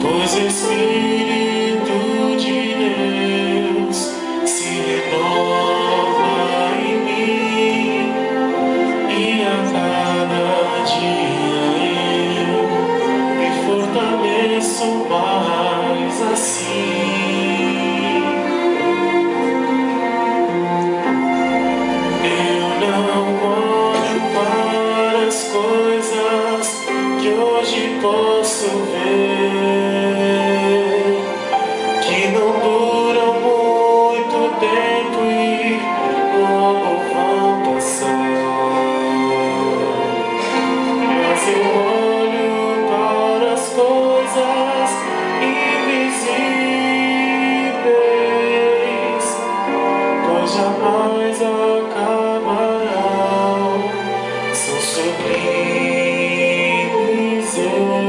Pois o Espírito de Deus se renova em mim, e a cada dia eu me fortaleço mais assim. Eu não olho para as coisas que hoje posso ver, que não duram muito tempo e logo vão passar. Mas eu olho para as coisas invisíveis, pois jamais acabarão, são sublimes, eternas.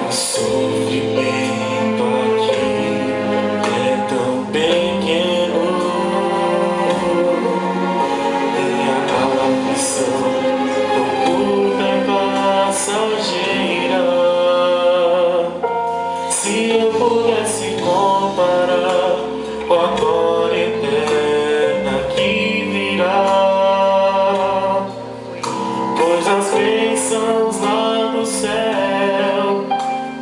O sofrimento aqui é tão pequeno, e a aflição tão curta e passageira. Se eu pudesse comparar com a glória eterna que virá, pois as bênçãos lá no céu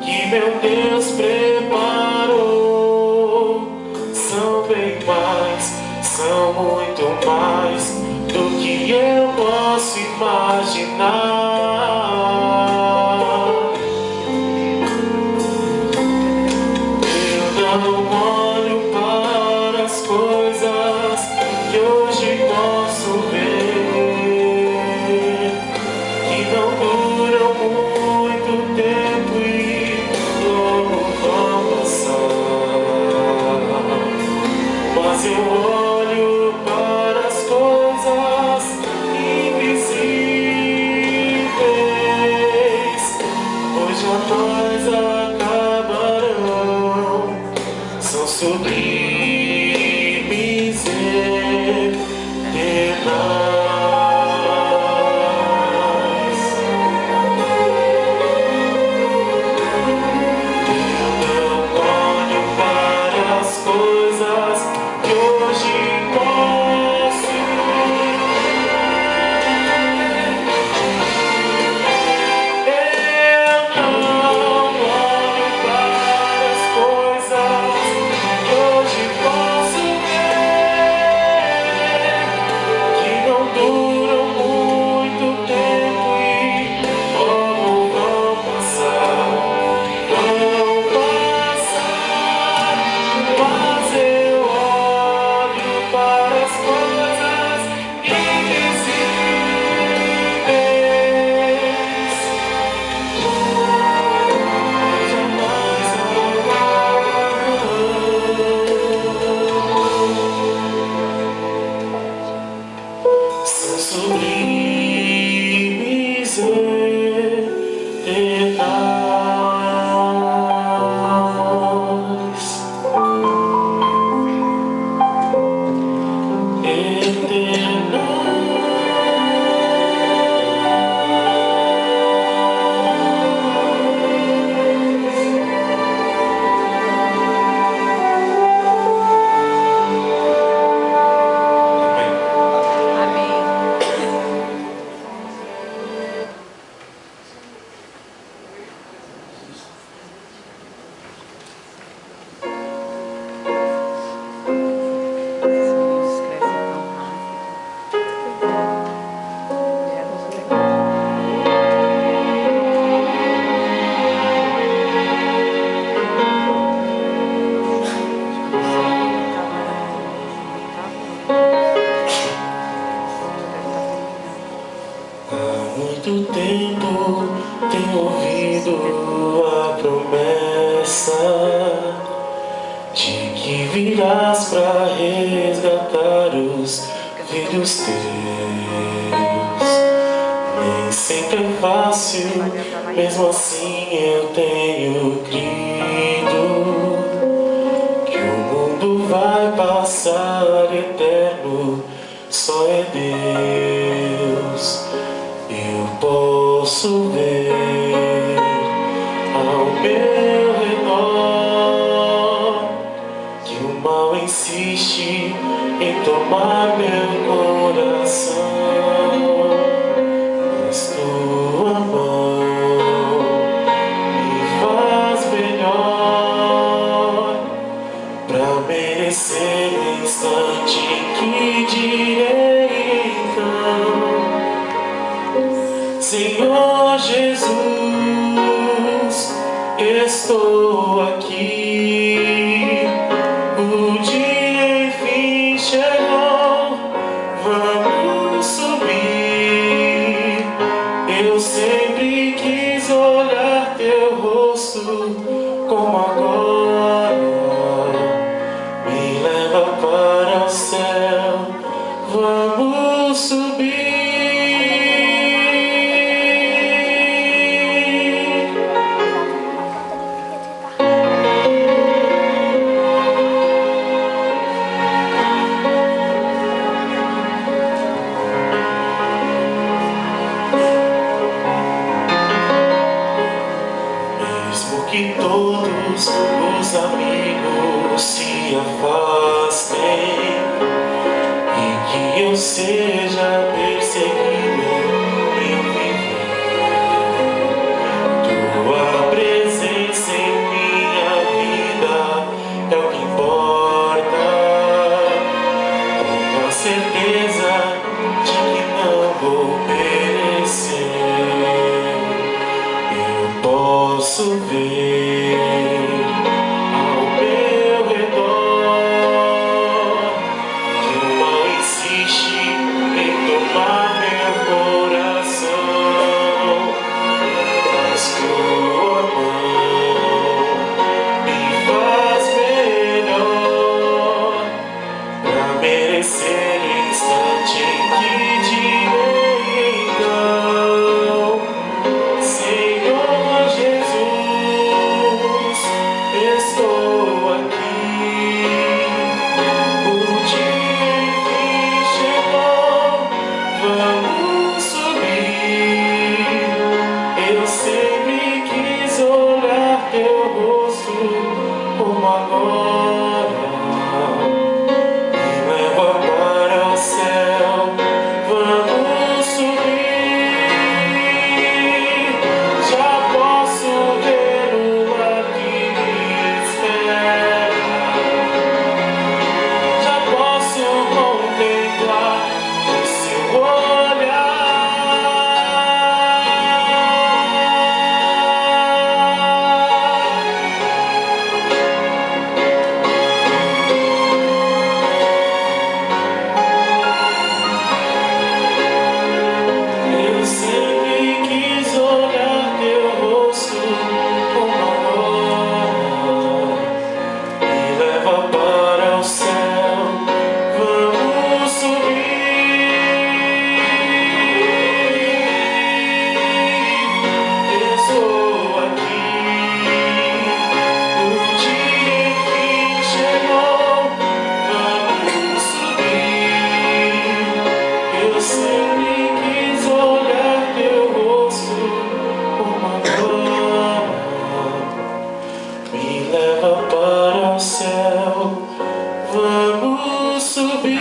que meu Deus preparou são bem mais, são muito mais do que eu posso imaginar. Eu não olho para as coisas que hoje posso ver, que não duram muito tempo e logo vão passar. Mas eu olho para as coisas invisíveis, pois jamais acabarão, são sublimes, eternas. Eu não olho para as coisas que hoje posso ver. Eu não olho para as coisas que hoje de que virás para resgatar os filhos teus. Nem sempre é fácil, mesmo assim eu tenho crido que o mundo vai passar eterno, só é Deus. Eu posso ver ao meu redor que o mal insiste em tomar meu coração, mas tua mão me faz melhor pra merecer o instante que direi então: Senhor Jesus, estou aqui. O dia enfim chegou, vamos subir. Eu sempre quis olhar teu rosto como agora. Me leva para o céu, vamos subir. Que todos os amigos se afastem e que eu seja perseguido em viver. Tua presença em minha vida é o que importa. Tenho a certeza de que não vou perecer. Eu posso ver ao meu redor que o mal insiste em tomar meu coração, mas tua mão me faz melhor pra merecer o instante em que direi então: Senhor Jesus, estou aqui. O dia enfim chegou, vamos subir. Eu sempre quis olhar teu rosto como agora. Me leva para o céu, vamos subir. Já posso ver o lar que me espera. Já posso contemplar o seu olhar. Eu sempre quis olhar teu rosto como agora. Me leva para o céu, vamos subir. Eu estou aqui. O dia enfim chegou, vamos subir. Eu sempre quis olhar teu rosto como agora. Me leva para o céu, vamos subir.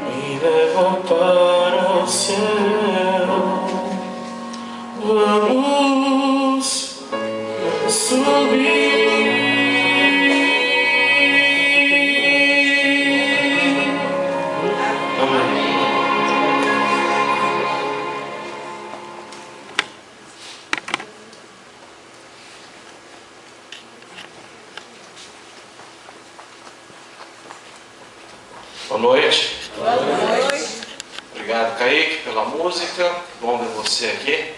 Me leva para o céu, vamos subir. Amém. Boa noite. Boa noite. Obrigado, Kaique, pela música. Bom ver você aqui.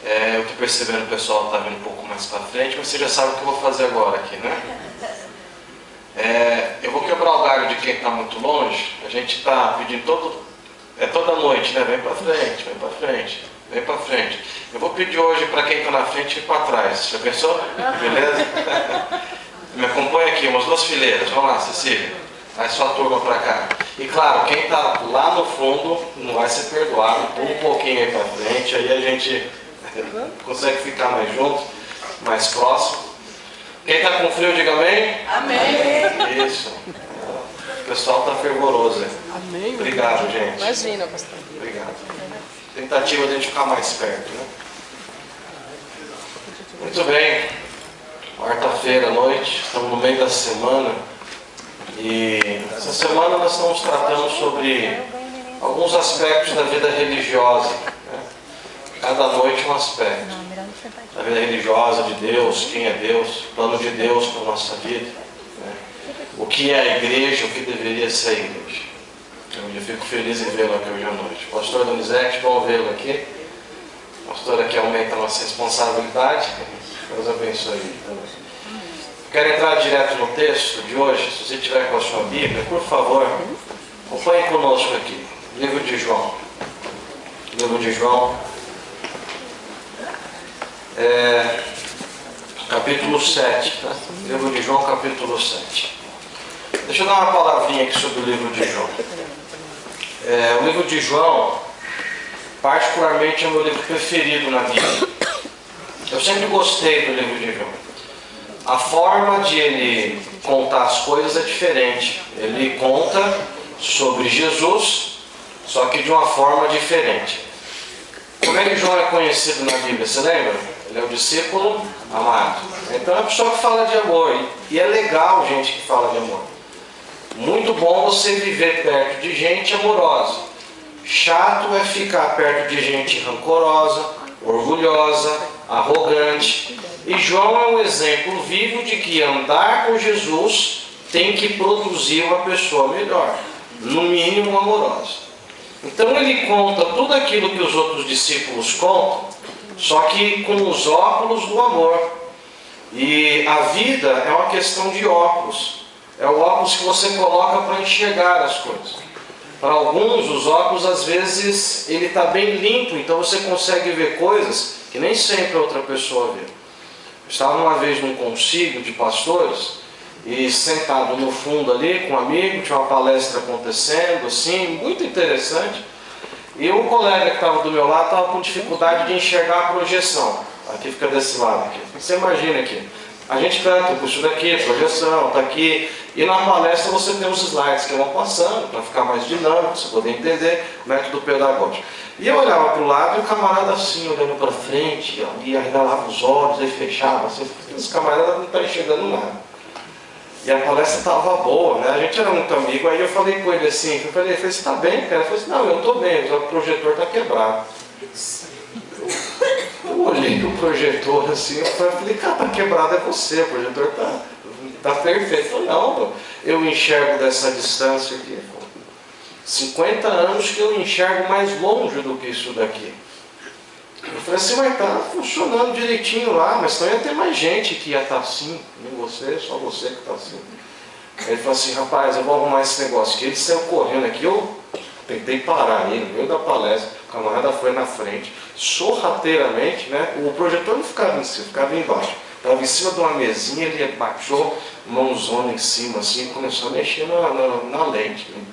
Eu estou percebendo que o pessoal está vindo um pouco mais para frente, mas você já sabe o que eu vou fazer agora aqui, né? Eu vou quebrar o galho de quem está muito longe. A gente está pedindo toda noite, né? Vem para frente, vem para frente, vem para frente. Eu vou pedir hoje para quem está na frente ir para trás. Já pensou? Beleza? Me acompanha aqui, umas 2 fileiras. Vamos lá, Cecília. Vai sua turma para cá. E claro, quem está lá no fundo não vai ser perdoado. Um pouquinho aí para frente, aí a gente consegue ficar mais junto, mais próximo. Quem está com frio, diga amém. Amém. Isso. O pessoal está fervoroso. Amém. Obrigado, gente. Imagina, pastor. Obrigado. Tentativa de a gente ficar mais perto, né? Muito bem. Quarta-feira à noite, estamos no meio da semana. E essa semana nós estamos tratando sobre alguns aspectos da vida religiosa, né? Cada noite um aspecto da vida religiosa de Deus, quem é Deus, o plano de Deus para a nossa vida, né? O que é a igreja, o que deveria ser a igreja. Eu fico feliz em vê-lo aqui hoje à noite. Pastor Donizete, bom vê-lo aqui. Pastor aqui aumenta a nossa responsabilidade. Deus abençoe também. Quero entrar direto no texto de hoje. Se você tiver com a sua Bíblia, por favor, acompanhe conosco aqui. Livro de João. Livro de João. Capítulo 7. Tá? Livro de João, capítulo 7. Deixa eu dar uma palavrinha aqui sobre o livro de João. O livro de João, particularmente, é o meu livro preferido na Bíblia. Eu sempre gostei do livro de João. A forma de ele contar as coisas é diferente. Ele conta sobre Jesus, só que de uma forma diferente. Como é que João é conhecido na Bíblia? Você lembra? Ele é o discípulo amado. Então é uma pessoa que fala de amor. E é legal gente que fala de amor. Muito bom você viver perto de gente amorosa. Chato é ficar perto de gente rancorosa, orgulhosa, arrogante. E João é um exemplo vivo de que andar com Jesus tem que produzir uma pessoa melhor, no mínimo amorosa. Então ele conta tudo aquilo que os outros discípulos contam, só que com os óculos do amor. E a vida é uma questão de óculos. É o óculos que você coloca para enxergar as coisas. Para alguns, os óculos, às vezes, ele está bem limpo, então você consegue ver coisas que nem sempre a outra pessoa vê. Eu estava uma vez num concílio de pastores, e sentado no fundo ali com um amigo, tinha uma palestra acontecendo, assim, muito interessante. E um colega que estava do meu lado estava com dificuldade de enxergar a projeção. Aqui fica desse lado aqui. Você imagina aqui. A gente canta, puxa daqui, projeção, está aqui. E na palestra você tem os slides que vão passando, para ficar mais dinâmico, você poder entender o método pedagógico. E eu olhava para o lado e o camarada assim, olhando para frente, e arregalava os olhos, aí fechava, assim, esse camarada não está enxergando nada. E a palestra estava boa, né? A gente era muito amigo, aí eu falei com ele assim, você está bem, cara? Ele falou assim, não, eu estou bem, o projetor está quebrado. Eu olhei pro projetor assim, eu falei, cara, tá quebrado é você, o projetor tá perfeito. Eu falei, não, eu enxergo dessa distância aqui. 50 anos que eu enxergo mais longe do que isso daqui. Eu falei assim, mas tá funcionando direitinho lá, mas então ia ter mais gente que ia estar assim, nem você, só você que está assim. Aí ele falou assim, rapaz, eu vou arrumar esse negócio aqui. Ele saiu correndo aqui, eu tentei parar ali no meio da palestra, o camarada foi na frente, sorrateiramente, né? O projetor não ficava em cima, ficava embaixo. Estava em cima de uma mesinha, ele baixou, mãozona em cima, assim, e começou a mexer na lente. Né?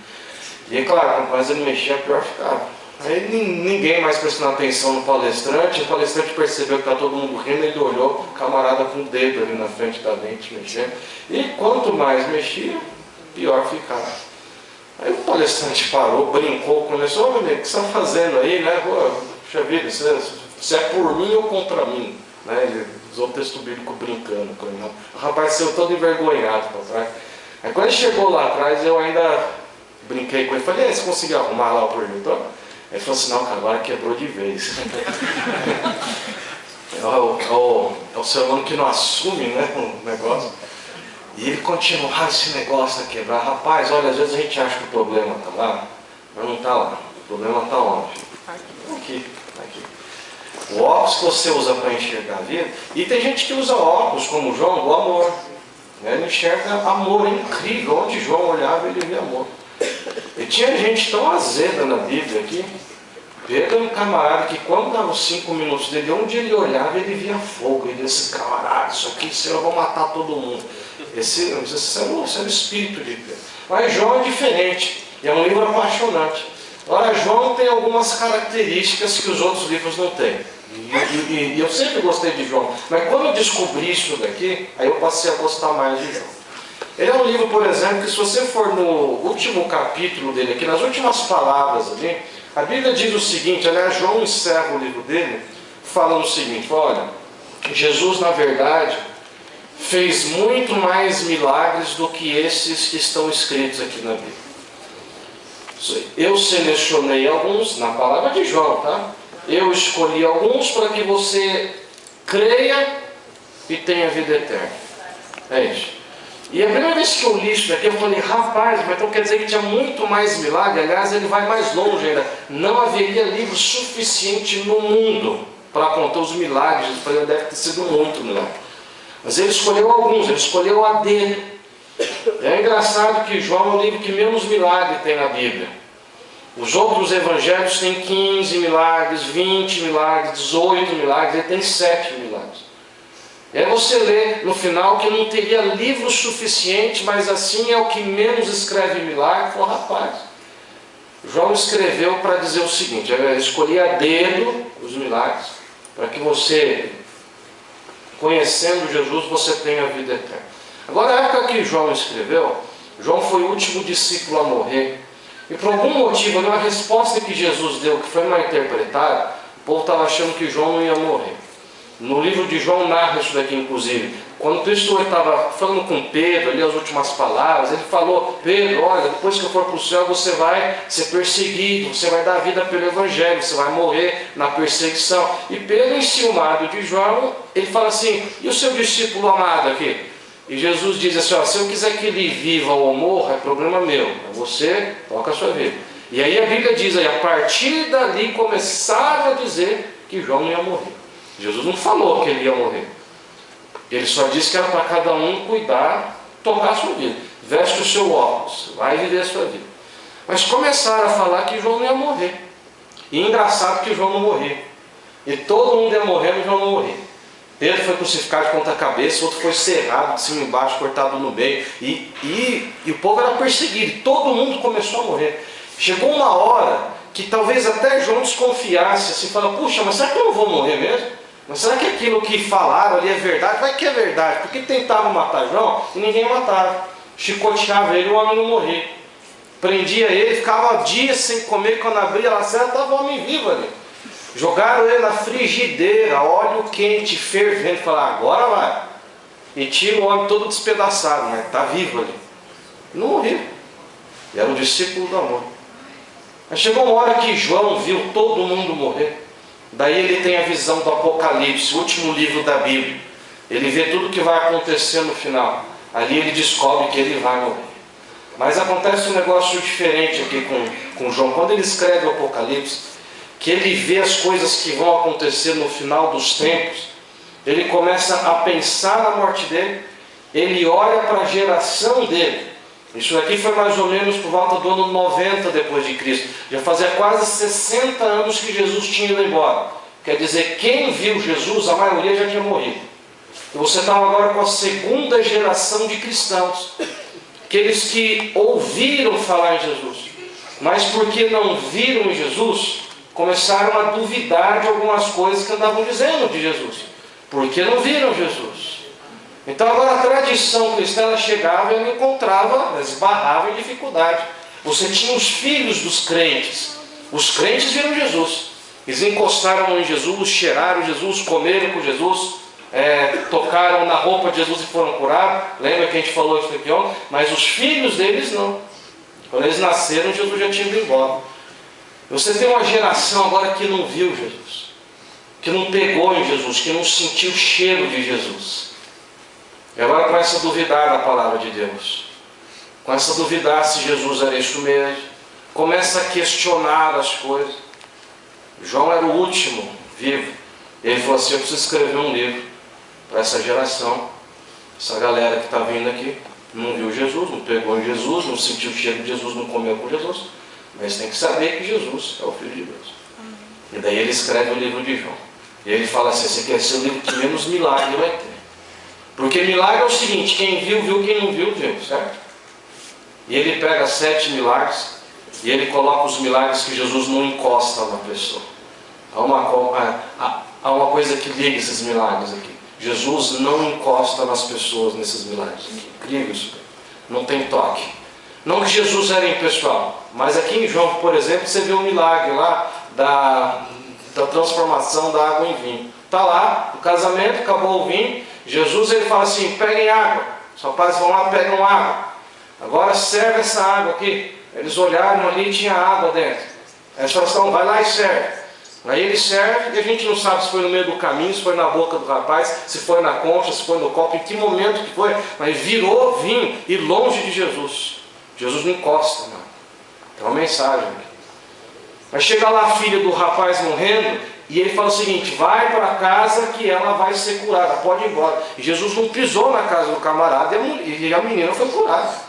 E é claro, quanto mais ele mexia, pior ficava. Aí ninguém mais prestando atenção no palestrante, o palestrante percebeu que está todo mundo rindo, ele olhou, o camarada com o dedo ali na frente da lente mexendo. E quanto mais mexia, pior ficava. Aí o palestrante parou, brincou, começou, ô meu amigo, o que você está fazendo aí, né? Puxa vida, você é por mim ou contra mim? Né? Ele usou o texto bíblico brincando com ele. O rapaz saiu todo envergonhado para trás. Aí quando ele chegou lá atrás, eu ainda brinquei com ele, falei, você conseguiu arrumar lá o projetor? Ele falou assim, não, cara, agora quebrou de vez. É o ser humano que não assume, né, o negócio. E ele continua, esse negócio a quebrar. Rapaz, olha, às vezes a gente acha que o problema está lá, mas não está lá. O problema está onde? Aqui. O óculos que você usa para enxergar a vida. E tem gente que usa óculos, como João, do amor. Ele enxerga amor, é incrível. Onde João olhava, ele via amor. E tinha gente tão azeda na Bíblia aqui. Pedro é um camarada que quando dava os 5 minutos dele, onde ele olhava, ele via fogo. Ele disse, camarada, isso aqui, eu vou matar todo mundo. Esse é o espírito de Pedro. Mas João é diferente. É um livro apaixonante. Agora, João tem algumas características que os outros livros não têm. E eu sempre gostei de João. Mas quando eu descobri isso daqui, aí eu passei a gostar mais de João. Ele é um livro, por exemplo, que se você for no último capítulo dele aqui, nas últimas palavras ali, a Bíblia diz o seguinte, aliás, João encerra o livro dele falando o seguinte, olha, Jesus, na verdade, fez muito mais milagres do que esses que estão escritos aqui na Bíblia. Eu selecionei alguns, na palavra de João, tá? Eu escolhi alguns para que você creia e tenha vida eterna. É isso. E a primeira vez que eu li isso daqui, eu falei, rapaz, mas então quer dizer que tinha muito mais milagre? Aliás, ele vai mais longe ainda. Não haveria livro suficiente no mundo para contar os milagres. Ele deve ter sido muito milagre. Mas ele escolheu alguns, ele escolheu a dele. É engraçado que João é o livro que menos milagre tem na Bíblia. Os outros evangelhos têm 15 milagres, 20 milagres, 18 milagres, ele tem 7 milagres. E aí você lê no final que não teria livro suficiente, mas assim é o que menos escreve milagre. Falou, rapaz, João escreveu para dizer o seguinte, eu escolhi a dedo os milagres, para que você, conhecendo Jesus, você tenha a vida eterna. Agora, na época que João escreveu, João foi o último discípulo a morrer. E por algum motivo, uma resposta que Jesus deu, que foi mal interpretada, o povo estava achando que João não ia morrer. No livro de João narra isso daqui, inclusive. Quando Cristo estava falando com Pedro, ali as últimas palavras, ele falou, Pedro, olha, depois que eu for para o céu, você vai ser perseguido, você vai dar vida pelo Evangelho, você vai morrer na perseguição. E Pedro, enciumado de João, ele fala assim, e o seu discípulo amado aqui? E Jesus diz assim, ó, se eu quiser que ele viva ou morra, é problema meu. Você toca a sua vida. E aí a Bíblia diz, aí, a partir dali começaram a dizer que João não ia morrer. Jesus não falou que ele ia morrer. Ele só disse que era para cada um cuidar, tocar a sua vida. Veste o seu óculos, vai viver a sua vida. Mas começaram a falar que João não ia morrer. E engraçado que João não morreu. E todo mundo ia morrer, mas João não morreu. Pedro foi crucificado de ponta cabeça, outro foi cerrado de cima e embaixo, cortado no meio. E o povo era perseguido, todo mundo começou a morrer. Chegou uma hora que talvez até João desconfiasse, assim, fala, puxa, mas será que eu não vou morrer mesmo? Mas será que aquilo que falaram ali é verdade? Vai que é verdade, porque tentavam matar João e ninguém matava. Chicoteava ele e o homem não morria. Prendia ele, ficava dias sem comer, quando abria a cela estava o homem vivo ali. Jogaram ele na frigideira, óleo quente, fervendo, falaram, agora vai. E tira o homem todo despedaçado, mas está vivo ali. Não morreu. E era um discípulo do amor. Mas chegou uma hora que João viu todo mundo morrer. Daí ele tem a visão do Apocalipse, o último livro da Bíblia. Ele vê tudo o que vai acontecer no final. Ali ele descobre que ele vai morrer. Mas acontece um negócio diferente aqui com João. Quando ele escreve o Apocalipse, que ele vê as coisas que vão acontecer no final dos tempos, ele começa a pensar na morte dele, ele olha para a geração dele. Isso aqui foi mais ou menos por volta do ano 90 depois de Cristo. Já fazia quase 60 anos que Jesus tinha ido embora. Quer dizer, quem viu Jesus, a maioria já tinha morrido. E você estava agora com a segunda geração de cristãos. Aqueles que ouviram falar em Jesus, mas porque não viram em Jesus, começaram a duvidar de algumas coisas que andavam dizendo de Jesus. Porque não viram Jesus. Então agora a tradição cristã, ela chegava e ela encontrava, ela esbarrava em dificuldade. Você tinha os filhos dos crentes. Os crentes viram Jesus. Eles encostaram em Jesus, cheiraram Jesus, comeram com Jesus, tocaram na roupa de Jesus e foram curados. Lembra que a gente falou isso aqui ontem? Mas os filhos deles não. Quando eles nasceram, Jesus já tinha ido embora. Você tem uma geração agora que não viu Jesus, que não pegou em Jesus, que não sentiu o cheiro de Jesus. E agora começa a duvidar da palavra de Deus. Começa a duvidar se Jesus era isso mesmo. Começa a questionar as coisas. João era o último vivo Ele falou assim: eu preciso escrever um livro para essa geração, essa galera que está vindo aqui, não viu Jesus, não pegou em Jesus, não sentiu o cheiro de Jesus, não comeu com Jesus, mas tem que saber que Jesus é o Filho de Deus. E daí ele escreve o livro de João. E ele fala assim: esse aqui vai ser o livro que menos milagre vai ter. Porque milagre é o seguinte: quem viu, viu, quem não viu, viu, certo? E ele pega 7 milagres e ele coloca os milagres que Jesus não encosta na pessoa. Há uma coisa que liga esses milagres aqui. Jesus não encosta nas pessoas nesses milagres. Incrível isso. Não tem toque. Não que Jesus era impessoal, mas aqui em João, por exemplo, você vê o milagre lá da transformação da água em vinho. Está lá, o casamento, acabou o vinho. Jesus, ele fala assim: peguem água. Os rapazes vão lá, pegam água. Agora serve essa água aqui. Eles olharam ali e tinha água dentro. Eles falaram assim: vai lá e serve. Aí ele serve e a gente não sabe se foi no meio do caminho, se foi na boca do rapaz, se foi na concha, se foi no copo, em que momento que foi, mas virou vinho e longe de Jesus. Jesus não encosta, não. Tem uma mensagem aqui. Mas chega lá a filha do rapaz morrendo e ele fala o seguinte: vai para casa que ela vai ser curada, pode ir embora. E Jesus não pisou na casa do camarada e a menina foi curada.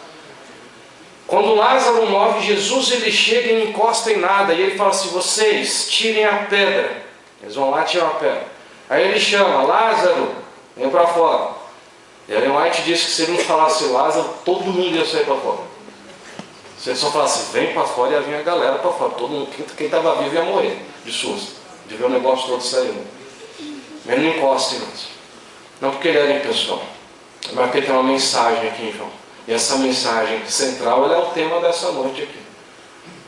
Quando Lázaro morre, Jesus ele chega e não encosta em nada. E ele fala assim: vocês tirem a pedra. Eles vão lá tirar a pedra. Aí ele chama: Lázaro, vem para fora. E Ellen White disse que se ele não falasse Lázaro, todo mundo ia sair para fora. Se ele só falasse vem para fora, ia vir a galera para fora. Todo mundo, quem estava vivo ia morrer de susto, de ver o negócio todo saindo. Mas ele não encosta em nós. Não porque ele era impessoal, mas porque tem uma mensagem aqui em João. E essa mensagem central, ela é o tema dessa noite aqui.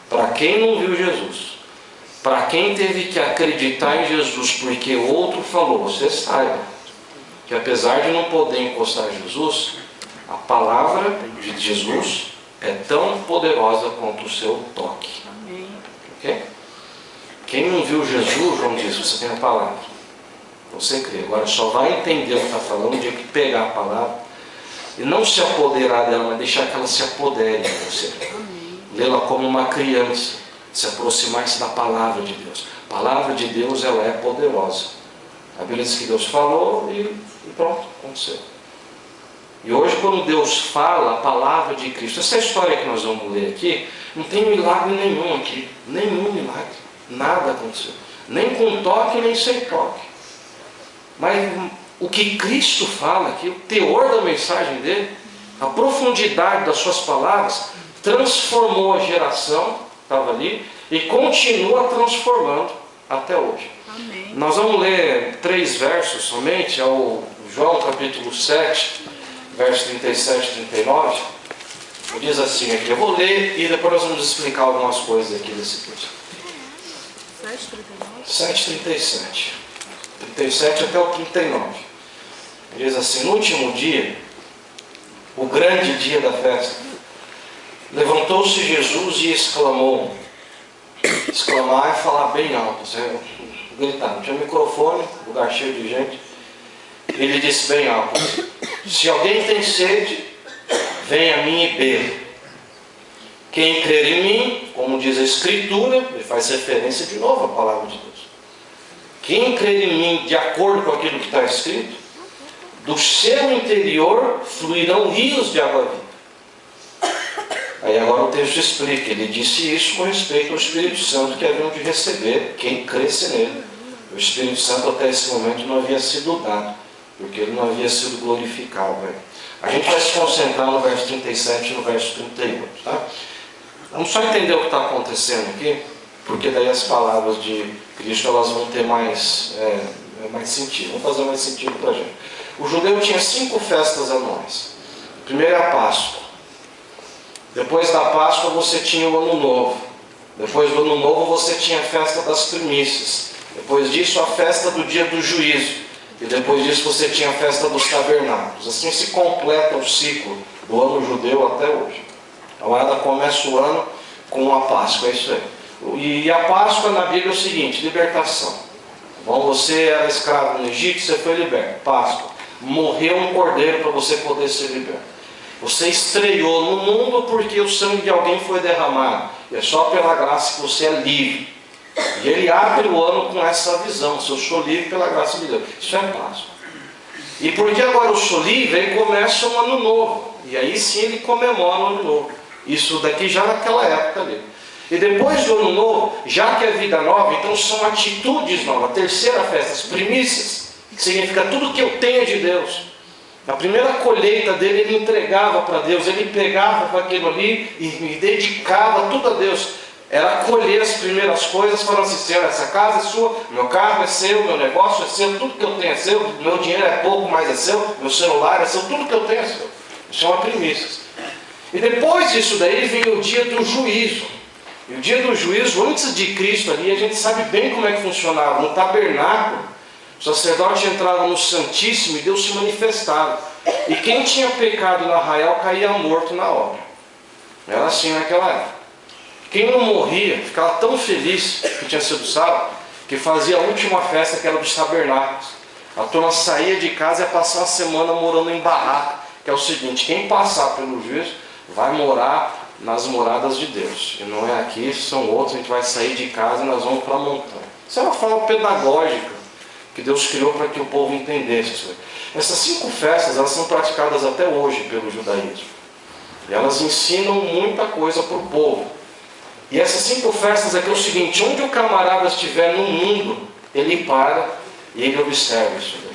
Para quem não viu Jesus, para quem teve que acreditar em Jesus porque outro falou, você saiba que apesar de não poder encostar em Jesus, a palavra de Jesus é tão poderosa quanto o seu toque. Okay? Quem não viu Jesus, João diz, você tem a palavra, você crê. Agora só vai entender o que está falando o dia que pegar a palavra e não se apoderar dela, mas deixar que ela se apodere de você. Lê-la como uma criança, se aproximar-se da palavra de Deus. A palavra de Deus, ela é poderosa. A Bíblia diz que Deus falou e pronto, aconteceu. E hoje, quando Deus fala a palavra de Cristo, essa história que nós vamos ler aqui, não tem milagre nenhum aqui, nenhum milagre, nada aconteceu, nem com toque, nem sem toque. Mas o que Cristo fala aqui, o teor da mensagem dele, a profundidade das suas palavras, transformou a geração que estava ali e continua transformando até hoje. Amém. Nós vamos ler 3 versos somente, é o João capítulo 7, versos 37 e 39. Diz assim aqui, eu vou ler e depois nós vamos explicar algumas coisas aqui desse texto. 7:37. 37 até o 39. Diz assim: no último dia, o grande dia da festa, levantou-se Jesus e exclamou. Exclamar é falar bem alto, gritar, não tinha microfone, lugar cheio de gente. Ele disse bem alto: se alguém tem sede, venha a mim e beba. Quem crer em mim, como diz a Escritura, ele faz referência de novo à palavra de Deus. Quem crer em mim, de acordo com aquilo que está escrito, do seu interior fluirão rios de água viva. Aí agora o texto explica, ele disse isso com respeito ao Espírito Santo que haviam de receber quem cresce nele. O Espírito Santo até esse momento não havia sido dado, porque ele não havia sido glorificado. A gente vai se concentrar no verso 37 e no verso 38. Tá? Vamos só entender o que está acontecendo aqui, porque daí as palavras de Cristo elas vão ter mais sentido, vão fazer mais sentido para a gente. O judeu tinha 5 festas anuais. A primeira é a Páscoa. Depois da Páscoa você tinha o Ano Novo. Depois do Ano Novo você tinha a festa das primícias. Depois disso a festa do dia do juízo. E depois disso você tinha a festa dos tabernáculos. Assim se completa o ciclo do ano judeu até hoje. Então ela começa o ano com a Páscoa, é isso aí. E a Páscoa na Bíblia é o seguinte: libertação. Bom, você era escravo no Egito, você foi liberto. Páscoa. Morreu um cordeiro para você poder ser liberto. Você estreou no mundo porque o sangue de alguém foi derramado. E é só pela graça que você é livre. E ele abre o ano com essa visão: se eu sou livre pela graça de Deus. Isso é Páscoa. E porque agora eu sou livre, aí começa um ano novo. E aí sim ele comemora o ano novo. Isso daqui já naquela época ali. E depois do ano novo, já que é vida nova, então são atitudes novas. A terceira festa, as primícias, que significa tudo que eu tenho de Deus. A primeira colheita dele, ele entregava para Deus, ele pegava para aquilo ali e me dedicava tudo a Deus. Era colher as primeiras coisas, falando assim: Senhor, essa casa é sua, meu carro é seu, meu negócio é seu, tudo que eu tenho é seu, meu dinheiro é pouco, mas é seu, meu celular é seu, tudo que eu tenho é seu. Isso é uma primícia. E depois disso daí vem o dia do juízo. E o dia do juízo, antes de Cristo ali, a gente sabe bem como é que funcionava. No tabernáculo, o sacerdote entrava no Santíssimo e Deus se manifestava. E quem tinha pecado no arraial caía morto na hora. Era assim naquela época. Quem não morria ficava tão feliz que tinha sido salvo, que fazia a última festa, que era dos tabernáculos. A turma saía de casa e ia passar uma semana morando em barraca. Que é o seguinte: quem passar pelo juízo vai morar nas moradas de Deus. E não é aqui, são outros. A gente vai sair de casa e nós vamos para a montanha. Isso é uma forma pedagógica que Deus criou para que o povo entendesse isso. Essas 5 festas, elas são praticadas até hoje pelo judaísmo. E elas ensinam muita coisa para o povo. E essas 5 festas aqui é o seguinte: onde o camarada estiver no mundo, ele para e ele observa isso daqui.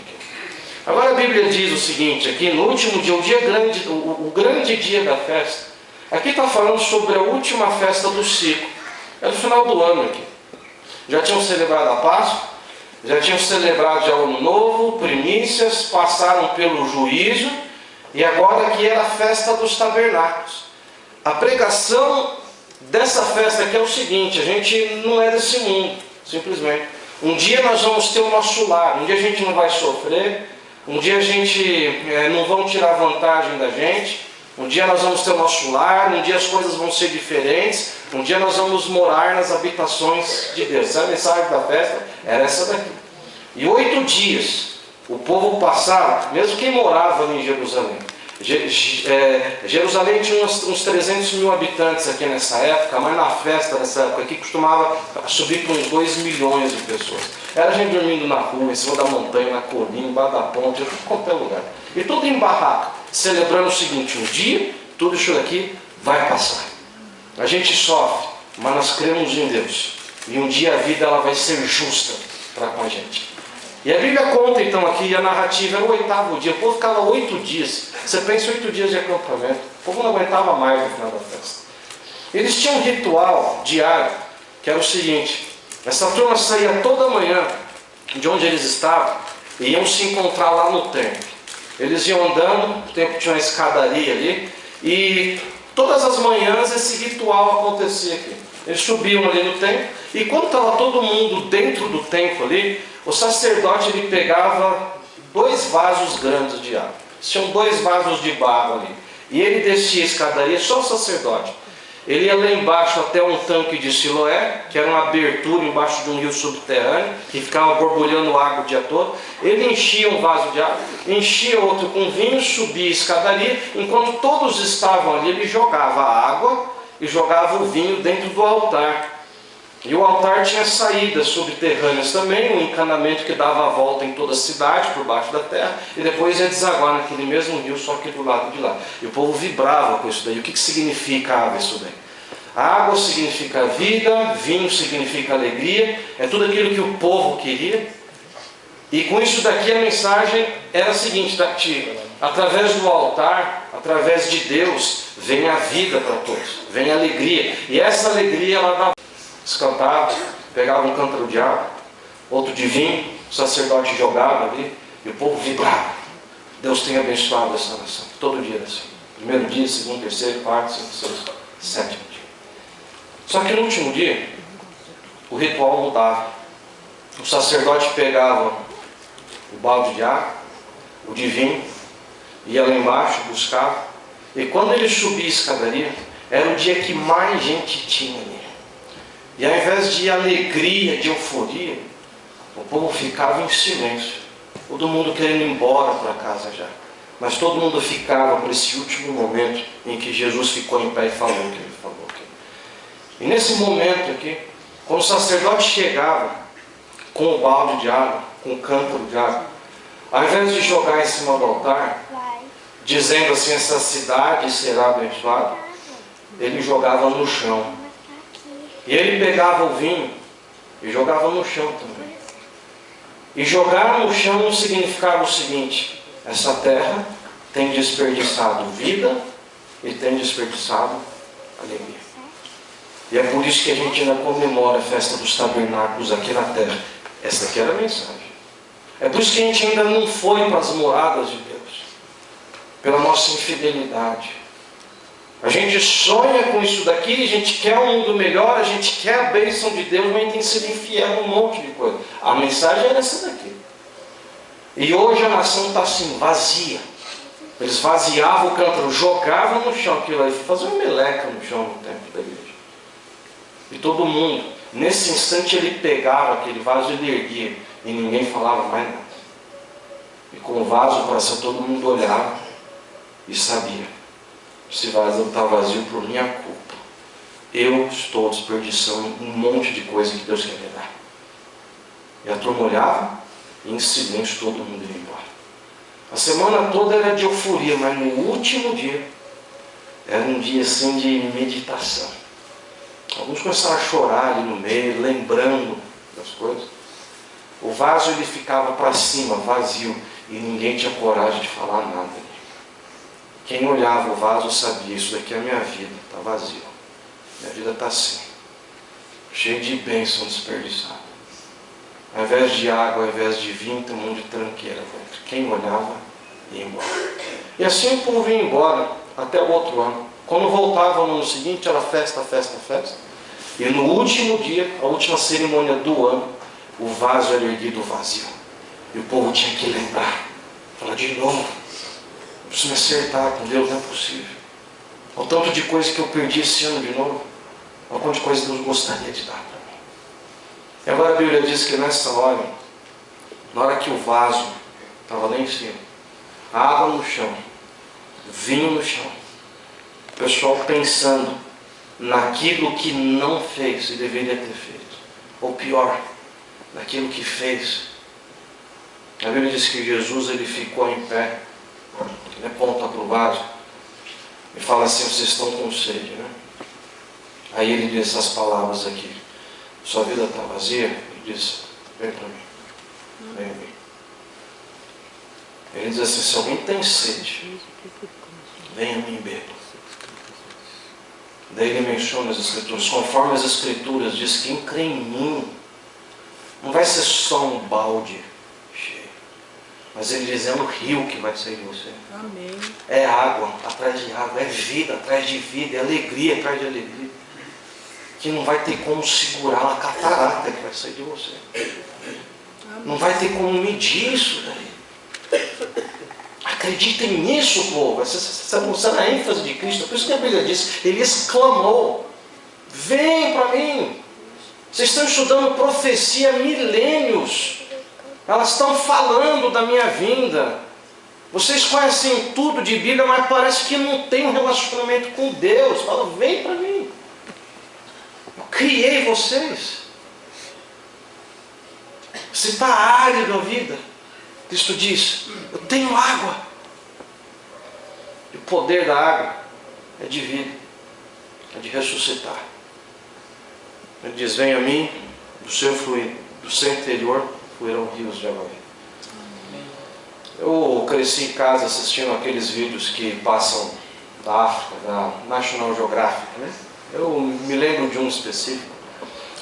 Agora a Bíblia diz o seguinte aqui: no último dia, o dia grande, o grande dia da festa. Aqui está falando sobre a última festa do ciclo. É no final do ano aqui. Já tinham celebrado a Páscoa, já tinham celebrado já o Ano Novo, primícias, passaram pelo juízo, e agora aqui era a festa dos tabernáculos. A pregação dessa festa aqui é o seguinte: a gente não é desse mundo, simplesmente. Um dia nós vamos ter o nosso lar, um dia a gente não vai sofrer, um dia a gente não vão tirar vantagem da gente, um dia nós vamos ter o nosso lar, um dia as coisas vão ser diferentes, um dia nós vamos morar nas habitações de Deus. Essa é a mensagem da festa, era essa daqui. E 8 dias o povo passava, mesmo quem morava ali em Jerusalém. Jerusalém tinha uns 300 mil habitantes aqui nessa época, mas na festa dessa época aqui costumava subir para uns 2 milhões de pessoas. Era gente dormindo na rua, em cima da montanha, na colina, embaixo da ponte, em qualquer lugar. E tudo em barraca, celebrando o seguinte: um dia tudo isso daqui vai passar. A gente sofre, mas nós cremos em Deus. E um dia a vida ela vai ser justa para com a gente. E a Bíblia conta então aqui, a narrativa era o 8º dia. O povo ficava 8 dias. Você pensa, 8 dias de acampamento. O povo não aguentava mais no final da festa. Eles tinham um ritual diário, que era o seguinte: essa turma saía toda manhã de onde eles estavam e iam se encontrar lá no templo. Eles iam andando, o templo tinha uma escadaria ali, e todas as manhãs esse ritual acontecia aqui. Eles subiam ali no templo, e quando estava todo mundo dentro do templo ali, o sacerdote ele pegava 2 vasos grandes de água. Tinham 2 vasos de barro ali. E ele descia a escadaria, só o sacerdote. Ele ia lá embaixo até um tanque de Siloé, que era uma abertura embaixo de um rio subterrâneo, que ficava borbulhando água o dia todo. Ele enchia um vaso de água, enchia outro com vinho, subia a escadaria. Enquanto todos estavam ali, ele jogava a água e jogava o vinho dentro do altar. E o altar tinha saídas subterrâneas também, um encanamento que dava a volta em toda a cidade, por baixo da terra, e depois ia desaguar naquele mesmo rio, só que do lado de lá. E o povo vibrava com isso daí. O que significa água isso daí? Água significa vida, vinho significa alegria, é tudo aquilo que o povo queria. E com isso daqui a mensagem era a seguinte: através do altar, através de Deus, vem a vida para todos, vem a alegria. E essa alegria ela dava. Eles cantavam, pegavam um cântaro de água, outro de vinho, o sacerdote jogava ali e o povo vibrava. Deus tem abençoado essa nação, todo dia assim. Primeiro dia, segundo, terceiro, quarto, cinco, sexto, sétimo dia. Só que no último dia, o ritual mudava. O sacerdote pegava o balde de água, o de vinho, ia lá embaixo, buscava. E quando ele subia a escadaria, era o dia que mais gente tinha ali. E ao invés de alegria, de euforia, o povo ficava em silêncio. Todo mundo querendo ir embora para casa já. Mas todo mundo ficava por esse último momento em que Jesus ficou em pé e falou o que ele falou aqui. E nesse momento aqui, Quando o sacerdote chegava com o balde de água, com o cântaro de água, ao invés de jogar em cima do altar, dizendo assim, essa cidade será abençoada, ele jogava no chão. E ele pegava o vinho e jogava no chão também. E jogar no chão não significava o seguinte: essa terra tem desperdiçado vida e tem desperdiçado alegria. E é por isso que a gente ainda comemora a festa dos tabernáculos aqui na terra. Essa aqui era a mensagem. É por isso que a gente ainda não foi para as moradas de Deus, pela nossa infidelidade. A gente sonha com isso daqui, a gente quer um mundo melhor, a gente quer a bênção de Deus, mas tem sido infiel um monte de coisa. A mensagem era essa daqui. E hoje a nação está assim, vazia. Eles vaziavam o cântaro, jogavam no chão aquilo aí, faziam uma meleca no chão no templo da igreja. E todo mundo, nesse instante, ele pegava aquele vaso e ele erguia, e ninguém falava mais nada. E com o vaso para cima, todo mundo olhava e sabia: esse vaso está vazio por minha culpa. Eu estou desperdiçando um monte de coisa que Deus quer me dar. E a turma olhava e em silêncio todo mundo ia embora. A semana toda era de euforia, mas no último dia era um dia assim de meditação. Alguns começaram a chorar ali no meio, lembrando das coisas. O vaso ele ficava para cima, vazio, e ninguém tinha coragem de falar nada. Quem olhava o vaso sabia: isso daqui é a minha vida, está vazio. Minha vida está assim, cheia de bênção desperdiçada. Ao invés de água, ao invés de vinho, tem um monte de tranqueira dentro. Quem olhava, ia embora. E assim o povo ia embora, até o outro ano. Quando voltava no ano seguinte, era festa, festa, festa. E no último dia, a última cerimônia do ano, o vaso era erguido vazio. E o povo tinha que lembrar, falar de novo: eu preciso me acertar com Deus, não é possível. Olha o tanto de coisa que eu perdi esse ano de novo. Olha o quanto de coisa Deus gostaria de dar para mim. E agora a Bíblia diz que nessa hora, na hora que o vaso estava lá em cima, água no chão, vinho no chão, o pessoal pensando naquilo que não fez e deveria ter feito. Ou pior, naquilo que fez. A Bíblia diz que Jesus ele ficou em pé, ele aponta para o vaso e fala assim: vocês estão com sede, né? Aí ele diz essas palavras aqui: sua vida está vazia? Ele diz: vem para mim, vem a mim. Ele diz assim: se alguém tem sede, venha a mim e beba. Daí ele menciona as Escrituras, conforme as Escrituras diz que quem crê em mim não vai ser só um balde cheio, mas ele diz: é um rio que vai sair de você. Amém. É água atrás de água, é vida atrás de vida, é alegria atrás de alegria, que não vai ter como segurar a catarata que vai sair de você. Não vai ter como medir isso daí. Acreditem nisso, povo. Essa é a ênfase de Cristo. Por isso que a Bíblia diz: ele exclamou: vem para mim. Vocês estão estudando profecia há milênios, elas estão falando da minha vinda. Vocês conhecem tudo de Bíblia, mas parece que não tem um relacionamento com Deus. Fala: vem para mim. Eu criei vocês. Você está árido a vida. Cristo diz: eu tenho água. E o poder da água é de vida, é de ressuscitar. Ele diz: venha a mim, do seu interior fluirão rios de água viva. Eu cresci em casa assistindo aqueles vídeos que passam da África, da National Geographic, né? Eu me lembro de um específico,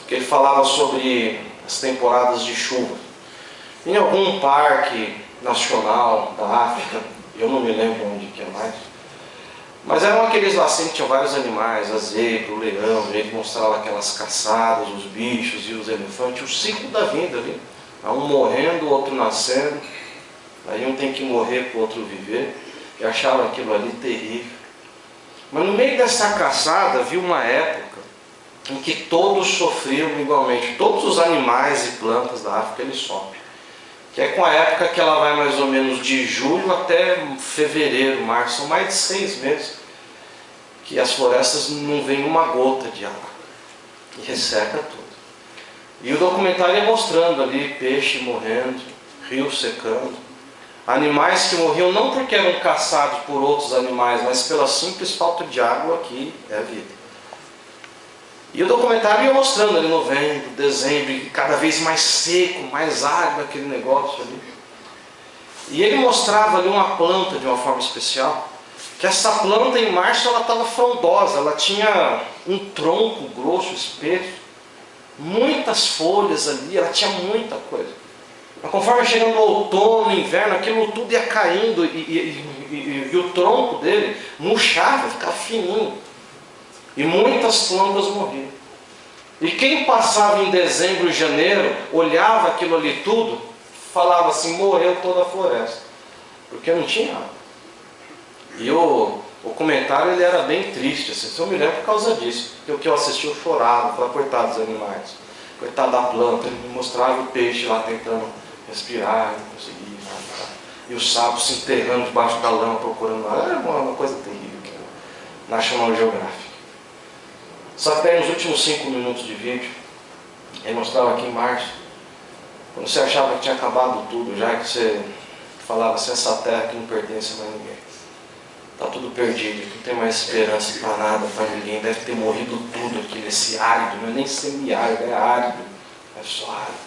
que ele falava sobre as temporadas de chuva. Em algum parque nacional da África, eu não me lembro onde que é mais, mas eram aqueles lá assim que tinham vários animais, a zebra, o leão, e ele mostrava aquelas caçadas, os bichos e os elefantes, o ciclo da vida ali. Um morrendo, o outro nascendo, aí um tem que morrer para o outro viver, e achavam aquilo ali terrível. Mas no meio dessa caçada, havia uma época em que todos sofriam igualmente, todos os animais e plantas da África eles sofrem. Que é com a época que ela vai mais ou menos de julho até fevereiro, março, são mais de 6 meses que as florestas não vem uma gota de água e resseca tudo. E o documentário ia mostrando ali peixe morrendo, rio secando, animais que morriam não porque eram caçados por outros animais, mas pela simples falta de água que é a vida. E o documentário ia mostrando ali novembro, dezembro, cada vez mais seco, mais árido aquele negócio ali. E ele mostrava ali uma planta de uma forma especial, que essa planta em março ela estava frondosa, ela tinha um tronco grosso, espesso, muitas folhas ali, ela tinha muita coisa. Mas conforme chegando no outono, no inverno, aquilo tudo ia caindo e o tronco dele murchava, ficava fininho. E muitas plantas morriam. E quem passava em dezembro e janeiro, olhava aquilo ali tudo, falava assim, morreu toda a floresta. Porque não tinha água. E o comentário ele era bem triste, assim, eu me lembro por causa disso. Porque o que eu assisti eu chorava, falava, coitado dos animais, coitado da planta, ele me mostrava o peixe lá tentando respirar, não conseguia nada. E os sapos se enterrando debaixo da lama, procurando lá. Era uma coisa terrível aqui, National Geographic. Só que aí nos últimos 5 minutos de vídeo, ele mostrava aqui em março, quando você achava que tinha acabado tudo, já que você falava assim, essa terra aqui não pertence a mais ninguém. Está tudo perdido, não tem mais esperança para nada, para ninguém, deve ter morrido tudo aqui nesse árido, não é nem semiárido, é árido, é só árido.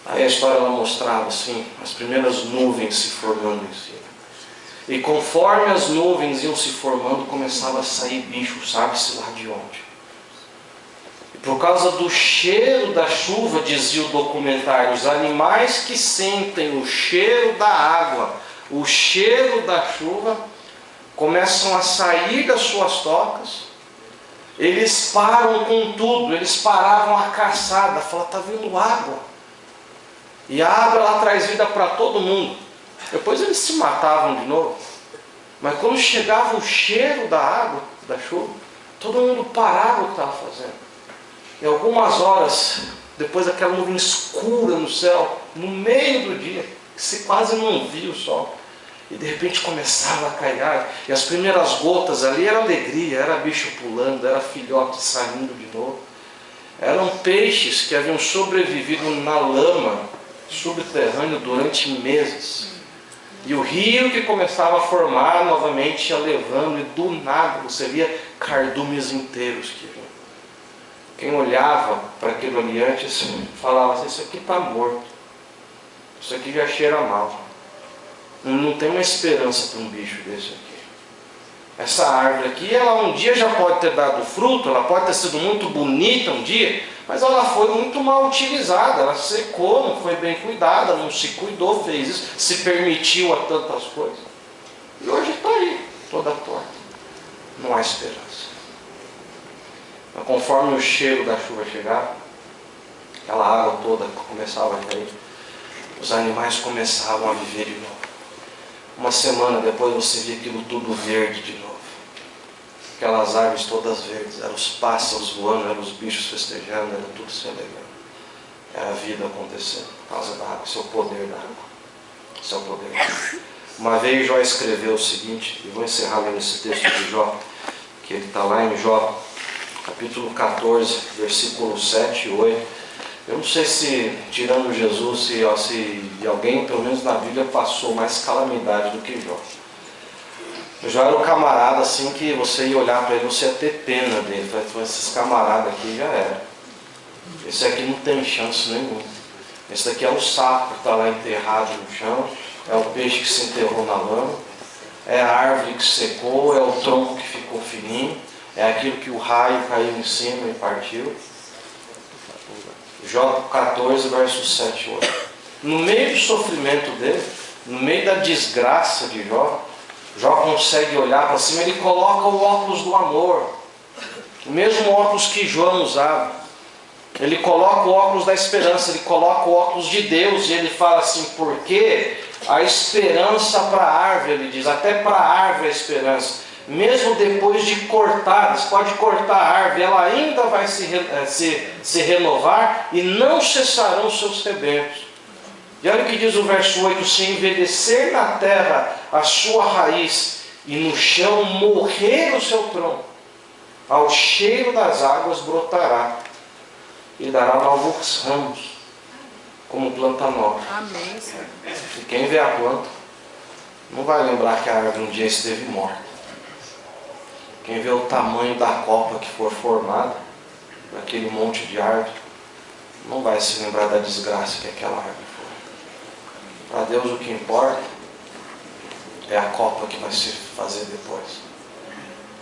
Aí a história ela mostrava assim, as primeiras nuvens se formando em cima. E conforme as nuvens iam se formando, começava a sair bicho, sabe-se lá de onde. E por causa do cheiro da chuva, dizia o documentário, os animais que sentem o cheiro da água, o cheiro da chuva, começam a sair das suas tocas, eles param com tudo, eles paravam a caçada, falavam, está vindo água. E a água ela traz vida para todo mundo. Depois eles se matavam de novo. Mas quando chegava o cheiro da água, da chuva, todo mundo parava o que estava fazendo. E algumas horas, depois daquela nuvem escura no céu, no meio do dia, que se quase não via o sol, e de repente começava a cair água, e as primeiras gotas ali era alegria, era bicho pulando, era filhote saindo de novo. Eram peixes que haviam sobrevivido na lama subterrânea durante meses. E o rio que começava a formar novamente ia levando, e do nada você via cardumes inteiros que vinham. Quem olhava para aquilo ali antes falava assim, isso aqui está morto, isso aqui já cheira mal, não tem uma esperança para um bicho desse aqui. Essa árvore aqui, ela um dia já pode ter dado fruto, ela pode ter sido muito bonita um dia, mas ela foi muito mal utilizada, ela secou, não foi bem cuidada, não se cuidou, fez isso, se permitiu a tantas coisas. E hoje está aí, toda torta. Não há esperança. Mas conforme o cheiro da chuva chegava, aquela água toda começava a cair, os animais começavam a viver de novo. Uma semana depois você via aquilo tudo verde de novo. Aquelas árvores todas verdes, eram os pássaros voando, eram os bichos festejando, era tudo se alegrando. Era a vida acontecendo, por causa da água, seu poder da água. Seu poder da água. Uma vez Jó escreveu o seguinte, e vou encerrar lendo esse texto de Jó, que ele está lá em Jó, capítulo 14, versículo 7 e 8. Eu não sei se, tirando Jesus, se alguém, pelo menos na Bíblia, passou mais calamidade do que Jó. Jó era um camarada assim que você ia olhar para ele, você ia ter pena dele. Esses camaradas aqui já era. Esse aqui não tem chance nenhuma. Esse daqui é o sapo que está lá enterrado no chão, é o peixe que se enterrou na lama, é a árvore que secou, é o tronco que ficou fininho, é aquilo que o raio caiu em cima e partiu. Jó 14, versos 7 e 8. No meio do sofrimento dele, no meio da desgraça de Jó, Jó consegue olhar para cima, ele coloca o óculos do amor, o mesmo óculos que João usava. Ele coloca o óculos da esperança, ele coloca o óculos de Deus, e ele fala assim, porque a esperança para a árvore, ele diz, até para a árvore a esperança, mesmo depois de cortar, você pode cortar a árvore, ela ainda vai se renovar, e não cessarão seus rebentos. E olha o que diz o verso 8, se envelhecer na terra a sua raiz, e no chão morrer o seu tronco, ao cheiro das águas brotará. e dará novos ramos, como planta nova. Amém, Senhor. E quem vê a planta, não vai lembrar que a árvore um dia esteve morta. Quem vê o tamanho da copa que for formada, daquele monte de árvore, não vai se lembrar da desgraça que aquela árvore foi. Para Deus o que importa é a copa que vai se fazer depois.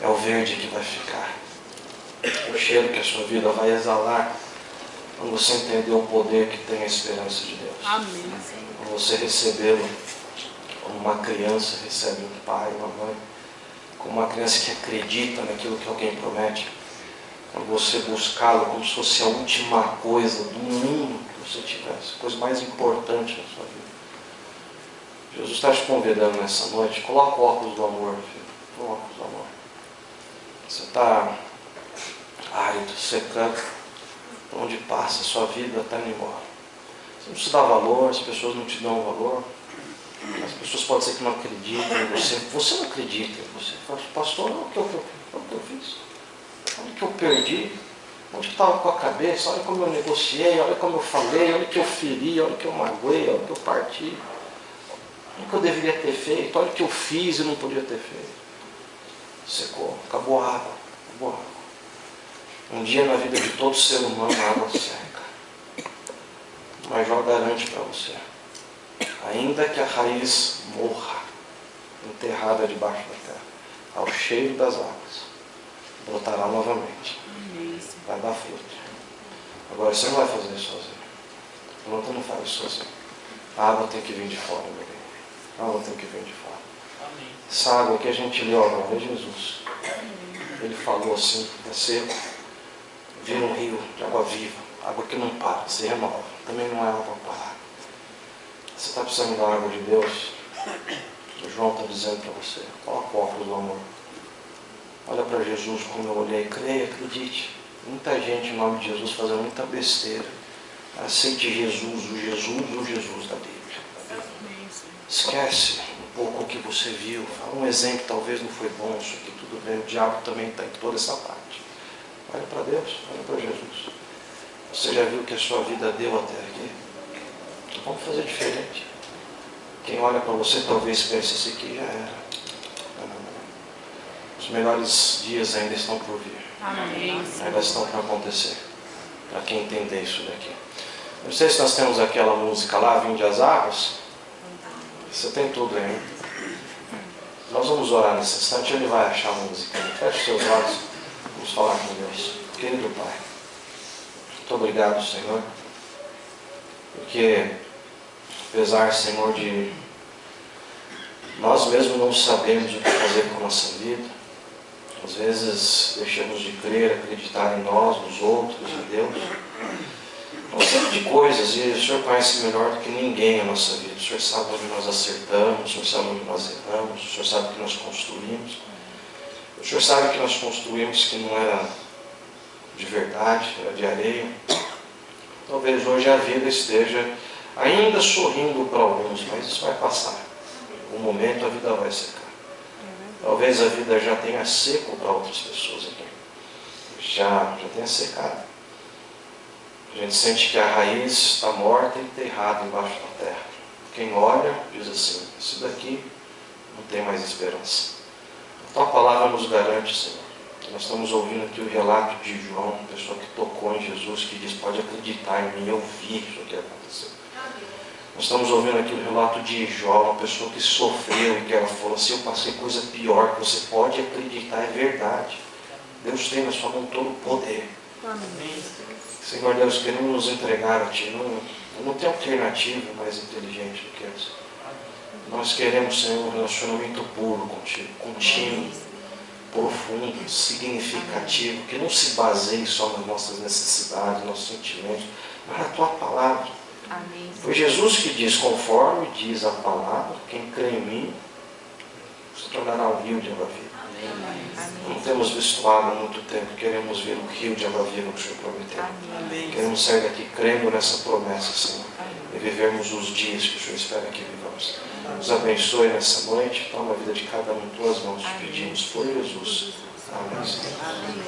É o verde que vai ficar. O cheiro que a sua vida vai exalar quando você entender o poder que tem a esperança de Deus. Amém, Senhor. Quando você recebê-lo como uma criança recebe um pai, uma mãe, como uma criança que acredita naquilo que alguém promete. Quando você buscá-lo como se fosse a última coisa do mundo que você tivesse, a coisa mais importante na sua vida. Jesus está te convidando nessa noite. Coloca o óculos do amor, filho. O óculos do amor. Você está árido, secando. Por onde passa, a sua vida está indo embora. Você não se dá valor, as pessoas não te dão valor. As pessoas podem ser que não acreditem em você. Você não acredita em você. Fala, pastor, olha o que eu fiz. Olha o que eu perdi. Onde estava com a cabeça. Olha como eu negociei. Olha como eu falei. Olha o que eu feri. Olha o que eu magoei. Olha o que eu parti. Olha o que eu deveria ter feito. Olha o que eu fiz e não podia ter feito. Secou. Acabou a água. Acabou a água. Um dia na vida de todo ser humano a água seca. Mas Jó garante para você. Ainda que a raiz morra, enterrada debaixo da terra, ao cheiro das águas, brotará novamente. Vai dar fruto. Agora você não vai fazer isso sozinho. A planta não faz isso sozinho. A água tem que vir de fora, meu bem. A água tem que vir de fora. Essa água que a gente leu agora é Jesus. Ele falou assim, é seco, vira um rio de água viva, água que não para, se renova. Também não é água para parar. Você está precisando da água de Deus? O João está dizendo para você, coloca o óculos do amor. Olha para Jesus como eu olhei, creia, acredite. Muita gente em nome de Jesus fazendo muita besteira. Aceite Jesus da Bíblia. Esquece um pouco o que você viu. Fala um exemplo, talvez não foi bom, isso aqui tudo bem. O diabo também está em toda essa parte. Olha para Deus, olha para Jesus. Você já viu que a sua vida deu até aqui? Vamos fazer diferente. Quem olha para você talvez pense, esse aqui já era. Não. Os melhores dias ainda estão por vir. Amém. Ainda estão para acontecer. Para quem entender isso daqui. Não sei se nós temos aquela música lá, Vinde as Águas. Você tem tudo aí. Nós vamos orar nesse instante, ele vai achar a música. Feche seus olhos. Vamos falar com Deus. Querido Pai, muito obrigado, Senhor. Porque apesar, Senhor, de nós mesmos não sabemos o que fazer com a nossa vida, às vezes deixamos de crer, acreditar em nós, nos outros, em Deus. Uma série de coisas, e o Senhor conhece melhor do que ninguém a nossa vida. O Senhor sabe onde nós acertamos, o Senhor sabe onde nós erramos, o Senhor sabe o que nós construímos. O Senhor sabe que nós construímos que não era de verdade, era de areia. Talvez hoje a vida esteja ainda sorrindo para alguns, mas isso vai passar. Em algum momento a vida vai secar. Talvez a vida já tenha seco para outras pessoas aqui. Já tenha secado. A gente sente que a raiz está morta e enterrada embaixo da terra. Quem olha diz assim, isso daqui não tem mais esperança. A tua palavra nos garante, Senhor. Nós estamos ouvindo aqui o relato de João, uma pessoa que tocou em Jesus, que diz, pode acreditar em mim, eu vi isso que aconteceu. Nós estamos ouvindo aqui o relato de Jó, uma pessoa que sofreu e que ela falou assim, eu passei coisa pior, que você pode acreditar, é verdade. Deus tem na sua mão todo o poder. Amém. Senhor Deus, queremos nos entregar a Ti. Não tem alternativa mais inteligente do que essa. Nós queremos, Senhor, um relacionamento puro contigo, contínuo, profundo, significativo, que não se baseie só nas nossas necessidades, nos nossos sentimentos, mas na Tua palavra. Amém. Foi Jesus que diz, conforme diz a palavra, quem crê em mim, se tornará um rio de água viva. Não temos visto água há muito tempo, queremos ver o rio de água viva que o Senhor prometeu. Amém. Queremos sair daqui crendo nessa promessa, Senhor, e vivermos os dias que o Senhor espera que vivamos. Nos abençoe nessa noite, toma a vida de cada um em Tuas mãos, te pedimos por Jesus. Amém. Amém.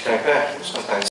Ficar em pé? Vamos cantar.